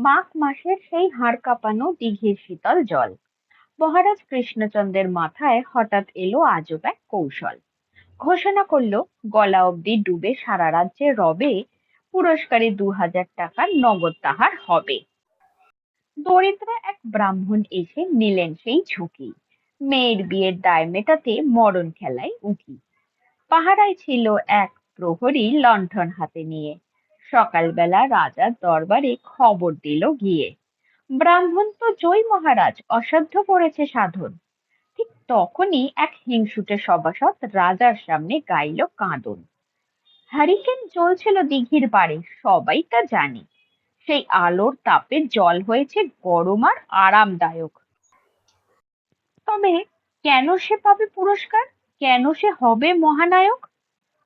মাঘ মাসের সেই হাড় কাঁপানো দিঘির শীতল জল। মহারাজ কৃষ্ণচন্দ্রের মাথায় হঠাৎ এলো আজব এক কৌশল। ঘোষণা করলো, গলা অবধি ডুবে সারা রাজ্যে রবে, পুরস্কারে 2000 টাকার নগদ তাহার হবে। দরিদ্র এক ব্রাহ্মণ এসে নিলেন সেই ঝুঁকি। মেয়ের বিয়ের দায় মেটাতে মরণ খেলায় উকি। পাহারায় ছিল এক প্রহরী লণ্ঠন হাতে নিয়ে। সকালবেলা রাজার দরবারে খবর দিল গিয়ে, ব্রাহ্মণ তো জয় মহারাজ, অসাধ্য করেছে সাধন। ঠিক তখনই এক হিংসুটে সভাসদ রাজার সামনে গাইল কাঁদন। হ্যারিকেন জ্বলছিল দিঘির পাড়ে, সবাই তা জানে। সেই আলোর তাপে জল হয়েছে গরম আর আরামদায়ক। তবে কেন সে পাবে পুরস্কার, কেন সে হবে মহানায়ক?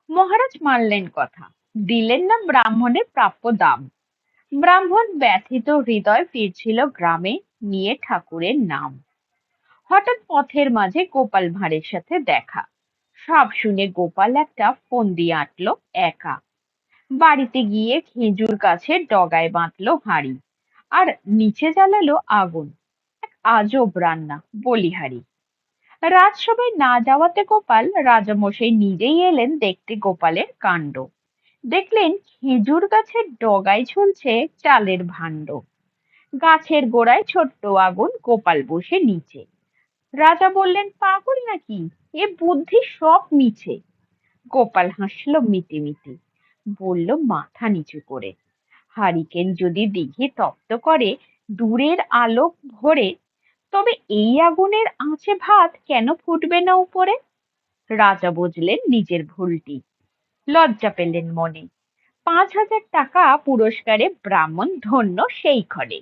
মহারাজ মানলেন কথা, দিলেন না ব্রাহ্মণের প্রাপ্য দাম। ব্রাহ্মণ ব্যথিত হৃদয় ফিরছিল গ্রামে, নিয়ে ঠাকুরের নাম। হঠাৎ পথের মাঝে গোপাল ভাঁড়ের সাথে দেখা। সব শুনে গোপাল একটা ফন্দি আঁটলো একা। বাড়িতে গিয়ে খেজুর গাছের ডগায় বাঁধলো হাঁড়ি, আর নিচে জ্বালালো আগুন। এক আজব রান্না, বলিহারি। রাজসভায় না যাওয়াতে গোপাল রাজামশাই নিজেই এলেন দেখতে গোপালের কাণ্ড। দেখলেন খেজুর গাছের ডগায় ঝুলছে চালের ভাণ্ড। গাছের গোড়ায় ছোট্ট আগুন, গোপাল বসে নিচে। রাজা বললেন, পাগল নাকি, এ বুদ্ধি সব মিছে। গোপাল হাসলো মিটিমিটি, বলল মাথা নিচু করে, হারিকেন যদি দিঘি তপ্ত করে, দূরের আলো ভরে, তবে এই আগুনের আঁচে ভাত কেন ফুটবে না উপরে? রাজা বুঝলেন নিজের ভুলটি, লজ্জা পেলেন মনে। 5000 টাকা পুরস্কারে ব্রাহ্মণ ধন্য সেই ক্ষণে।